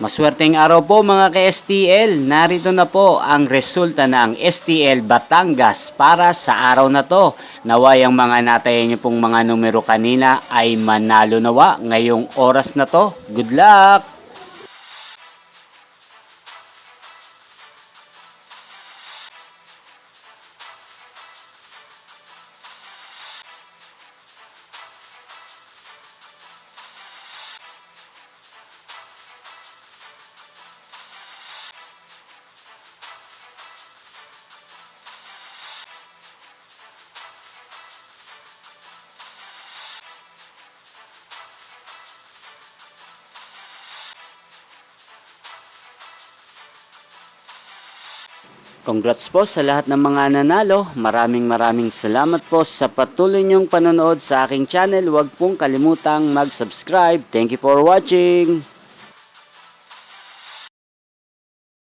Maswerteng araw po mga ka-STL. Narito na po ang resulta ng STL Batangas para sa araw na to. Naway ang mga natayan niyo pong mga numero kanina ay manalo nawa ngayong oras na to. Good luck! Congrats po sa lahat ng mga nanalo. Maraming salamat po sa patuloy niyong panonood sa aking channel. Huwag pong kalimutang mag-subscribe. Thank you for watching.